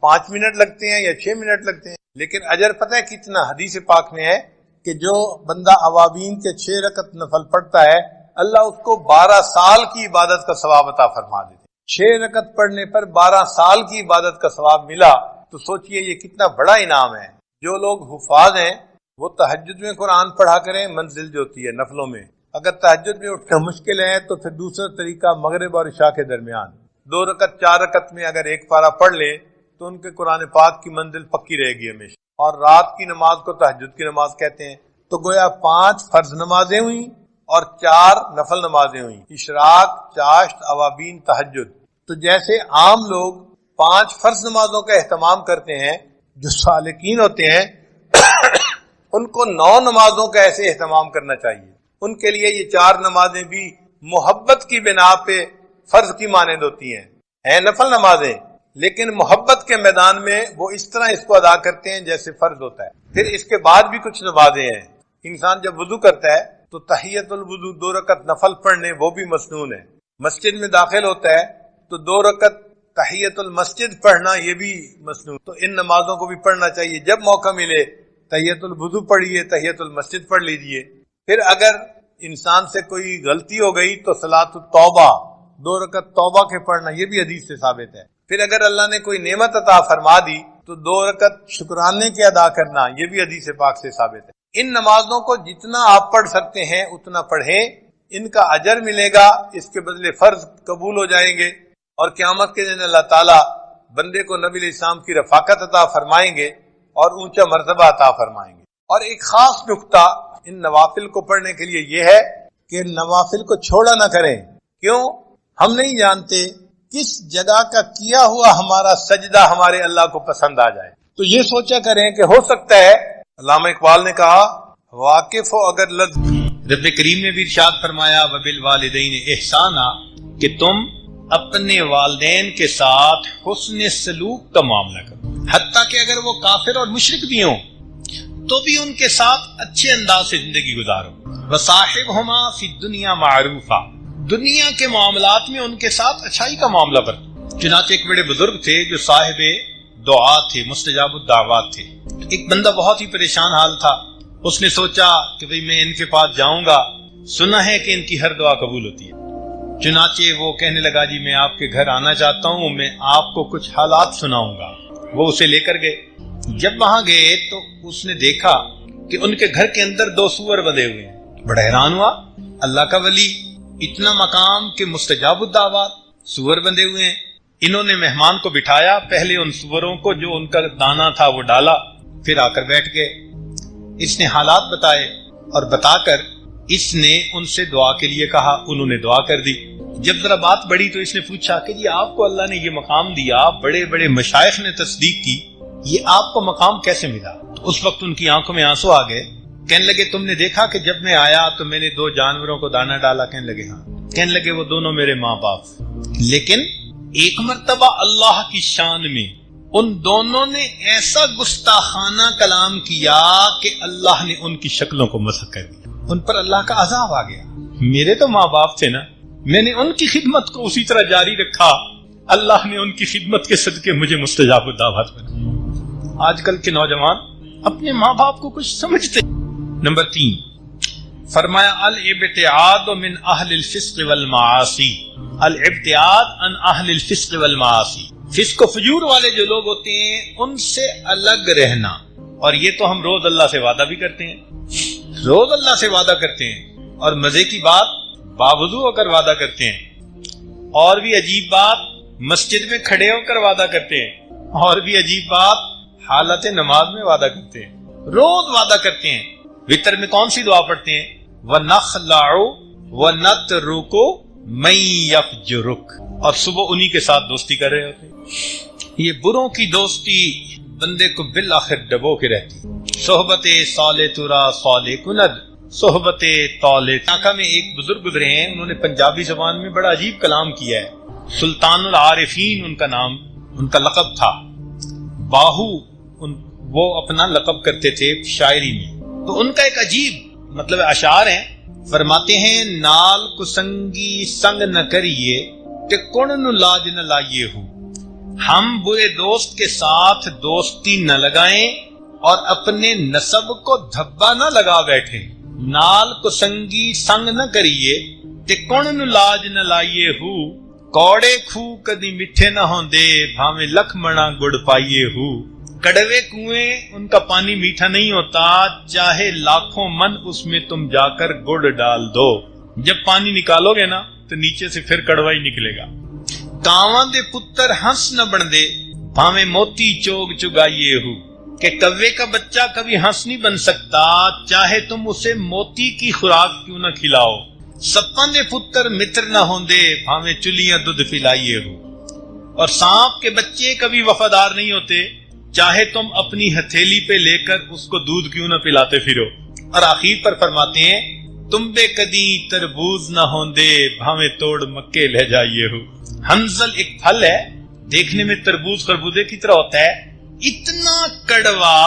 5 منٹ لگتے ہیں یا 6 منٹ لگتے ہیں، لیکن اجر پتہ ہے کتنا؟ حدیث پاک میں ہے کہ جو بندہ اوابین کے 6 رکعت نفل پڑھتا ہے، اللہ اس کو 12 سال کی عبادت کا ثواب عطا فرما دیتے۔ 6 رکعت پڑھنے پر 12 سال کی عبادت کا ثواب ملا تو سوچئے یہ کتنا بڑا انعام ہے۔ جو لوگ حفاظ ہیں وہ تہجد میں قرآن پڑھا کریں، منزل جو ہوتی ہے نفلوں میں۔ اگر تہجد میں اٹھنا مشکل ہے تو پھر دوسرا طریقہ مغرب اور عشاء کے درمیان 2 رکعت 4 رکعت میں اگر ایک پارہ پڑھ لیں تو ان کے قرآن پاک کی منزل پکی رہے گی ہمیشہ۔ اور رات کی نماز کو تہجد کی نماز کہتے ہیں۔ تو گویا 5 فرض نمازیں ہوئیں اور 4 نفل نمازیں ہوئیں، اشراق، چاشت، اوابین، تہجد۔ تو جیسے عام لوگ 5 فرض نمازوں کا اہتمام کرتے ہیں، جو سالکین ہوتے ہیں ان کو 9 نمازوں کا ایسے اہتمام کرنا چاہیے۔ ان کے لیے یہ 4 نمازیں بھی محبت کی بنا پہ فرض کی مانند ہوتی ہیں نفل نمازیں، لیکن محبت کے میدان میں وہ اس طرح اس کو ادا کرتے ہیں جیسے فرض ہوتا ہے۔ پھر اس کے بعد بھی کچھ نمازیں ہیں۔ انسان جب وضو کرتا ہے تو تحیت الوضو 2 رکعت نفل پڑھنے وہ بھی مسنون ہے۔ مسجد میں داخل ہوتا ہے تو 2 رکعت تحیت المسجد پڑھنا یہ بھی مسنون۔ تو ان نمازوں کو بھی پڑھنا چاہیے، جب موقع ملے تحیت الوضو پڑھیے، تحیت المسجد پڑھ لیجئے۔ پھر اگر انسان سے کوئی غلطی ہو گئی تو صلاۃ التوبہ 2 رکعت توبہ کے پڑھنا یہ بھی حدیث سے ثابت ہے۔ پھر اگر اللہ نے کوئی نعمت عطا فرما دی تو 2 رکعت شکرانے کے ادا کرنا یہ بھی حدیث پاک سے ثابت ہے۔ ان نمازوں کو جتنا آپ پڑھ سکتے ہیں اتنا پڑھیں، ان کا اجر ملے گا، اس کے بدلے فرض قبول ہو جائیں گے، اور قیامت کے دن اللہ تعالیٰ بندے کو نبی علیہ السلام کی رفاقت عطا فرمائیں گے اور اونچا مرتبہ عطا فرمائیں گے۔ اور ایک خاص نقطہ ان نوافل کو پڑھنے کے لیے یہ ہے کہ نوافل کو چھوڑا نہ کریں۔ کیوں؟ ہم نہیں جانتے کس جگہ کا کیا ہوا ہمارا سجدہ ہمارے اللہ کو پسند آ جائے۔ تو یہ سوچا کریں کہ ہو سکتا ہے، علامہ اقبال نے کہا واقف ہو اگر رب کریم نے بھی ارشاد فرمایا وبالوالدین احسانا، کہ تم اپنے والدین کے ساتھ حسن سلوک کا معاملہ کرو، حتیٰ کہ اگر وہ کافر اور مشرک بھی ہوں تو بھی ان کے ساتھ اچھے انداز سے زندگی گزارو۔ وصاحبہما فی الدنیا معروفا، دنیا کے معاملات میں ان کے ساتھ اچھائی کا معاملہ برتو۔ چنانچہ ایک بڑے بزرگ تھے جو صاحب دعا تھے، مستجاب الدعوات تھے۔ ایک بندہ بہت ہی پریشان حال تھا، اس نے سوچا کہ بھئی میں ان کے پاس جاؤں گا، سنا ہے کہ ان کی ہر دعا قبول ہوتی ہے۔ چنانچہ وہ کہنے لگا جی میں آپ کے گھر آنا چاہتا ہوں، میں آپ کو کچھ حالات سناؤں گا۔ وہ اسے لے کر گئے۔ جب وہاں گئے تو اس نے دیکھا کہ ان کے گھر کے اندر 2 سور بندھے ہوئے ہیں۔ بڑا حیران ہوا، اللہ کا ولی، اتنا مقام کہ مستجاب الدعوات، سور بندھے ہوئے ہیں۔ انہوں نے مہمان کو بٹھایا، پہلے ان سوروں کو جو ان کا دانا تھا وہ ڈالا، پھر آ کر بیٹھ گئے۔ اس نے حالات بتائے اور بتا کر اس نے ان سے دعا کے لیے کہا، انہوں نے دعا کر دی۔ جب ذرا بات بڑھی تو اس نے پوچھا کہ جی آپ کو اللہ نے یہ مقام دیا، بڑے بڑے مشائخ نے تصدیق کی، یہ آپ کو مقام کیسے ملا؟ تو اس وقت ان کی آنکھوں میں آنسو آ گئے۔ کہنے لگے تم نے دیکھا کہ جب میں آیا تو میں نے 2 جانوروں کو دانا ڈالا؟ کہنے لگے ہاں۔ کہنے لگے وہ دونوں میرے ماں باپ، لیکن ایک مرتبہ اللہ کی شان میں ان دونوں نے ایسا گستاخانہ کلام کیا کہ اللہ نے ان کی شکلوں کو مسخ کر دیا، ان پر اللہ کا عذاب آ گیا۔ میرے تو ماں باپ تھے نا، میں نے ان کی خدمت کو اسی طرح جاری رکھا، اللہ نے ان کی خدمت کے صدقے مجھے مستجاب الدعوات بنا۔ آج کل کے نوجوان اپنے ماں باپ کو کچھ سمجھتے۔ نمبر 3 فرمایا الابتعاد من اہل الفسق والمعاصی، الابتعاد عن اہل الفسق والمعاصی، فسق و فجور والے جو لوگ ہوتے ہیں ان سے الگ رہنا۔ اور یہ تو ہم روز اللہ سے وعدہ بھی کرتے ہیں، روز اللہ سے وعدہ کرتے ہیں، اور مزے کی بات باوضو ہو کر وعدہ کرتے ہیں، اور بھی عجیب بات مسجد میں کھڑے ہو کر وعدہ کرتے ہیں، اور بھی عجیب بات حالت نماز میں وعدہ کرتے ہیں، روز وعدہ کرتے ہیں۔ وتر میں کون سی دعا پڑھتے ہیں؟ وَنَخْلَعُ وَنَتْرُكُ مَن يَفْجُرُكَ، اور صبح انہی کے ساتھ دوستی کر رہے ہوتے ہیں۔ یہ بروں کی دوستی بندے کو بالآخر ڈبو کے رہتی. صحبت صالح ترا صالح کند صحبت طالع. ڈھاکہ میں ایک بزرگ گزرے ہیں، انہوں نے پنجابی زبان میں بڑا عجیب کلام کیا ہے. سلطان العارفین ان کا نام، ان کا لقب تھا. باہو وہ اپنا لقب کرتے تھے شاعری میں. تو ان کا ایک عجیب مطلب اشعار ہیں. فرماتے ہیں نال کسنگی سنگ نہ کریے کہ کون نو لاج نہ لائیے ہو. ہم برے دوست کے ساتھ دوستی نہ لگائیں اور اپنے نسب کو دھبا نہ لگا بیٹھے. نال کسنگی سنگ نہ کریے کہ کون نو لاج نہ لائیے ہو. کوڑے کھو کدی میٹھے نہ ہوندے بھاویں لکھ منا گڑ پائیے ہو. کڑوے کنویں ان کا پانی میٹھا نہیں ہوتا، چاہے لاکھوں من اس میں تم جا کر گڑ ڈال دو. جب پانی نکالو گے نا تو نیچے سے پھر کڑوا ہی نکلے گا. کاواں دے پتر ہنس نہ بن دے بھاویں موتی چوگ چگائیے ہو. کہ کوے کا بچہ کبھی ہنس نہیں بن سکتا، چاہے تم اسے موتی کی خوراک کیوں نہ کھلاؤ. سپاں دے پتر متر نہ ہوندے بھاویں چلیاں دودھ پلائیے ہو. اور سانپ کے بچے کبھی وفادار نہیں ہوتے، چاہے تم اپنی ہتھیلی پہ لے کر اس کو دودھ کیوں نہ پلاتے پھرو. اور آخر پر فرماتے ہیں تم بے کدی تربوز نہ ہوندے بھاویں توڑ مکے لے جائیے ہو. ہنزل ایک پھل ہے، دیکھنے میں تربوز خربوزے کی طرح ہوتا ہے، اتنا کڑوا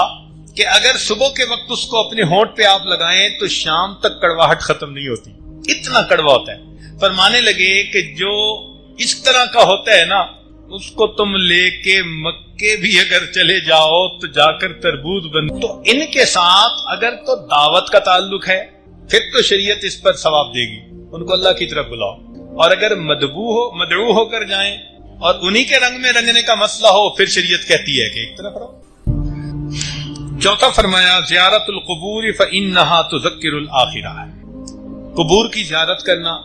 کہ اگر صبح کے وقت اس کو اپنے ہونٹ پہ آپ لگائیں تو شام تک کڑواہٹ ختم نہیں ہوتی، اتنا کڑوا ہوتا ہے. فرمانے لگے کہ جو اس طرح کا ہوتا ہے نا اس کو تم لے کے مکے بھی اگر چلے جاؤ تو جا کر تربوز بن. تو ان کے ساتھ اگر تو دعوت کا تعلق ہے پھر تو شریعت اس پر ثواب دے گی، ان کو اللہ کی طرف بلاؤ. اور اگر مدعو ہو کر جائیں اور انہی کے رنگ میں رنگنے کا مسئلہ ہو پھر شریعت کہتی ہے کہ ایک طرف رہو. چوتھا فرمایا زیارت القبور فإنها تذکر الآخرہ. قبور کی زیارت کرنا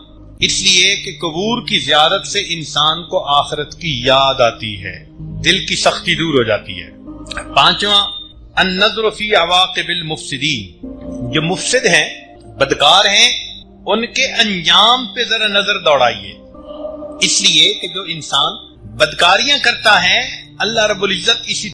اس لیے کہ قبور کی زیارت سے انسان کو آخرت کی یاد آتی ہے، دل کی سختی دور ہو جاتی ہے. پانچواں النظر فی عواقب المفسدین. جو مفسد ہیں، بدکار ہیں، ان کے انجام پہ ذرا نظر دوڑائیے. اس لیے کہ جو انسان بدکاریاں کرتا ہے اللہ رب العزت اسی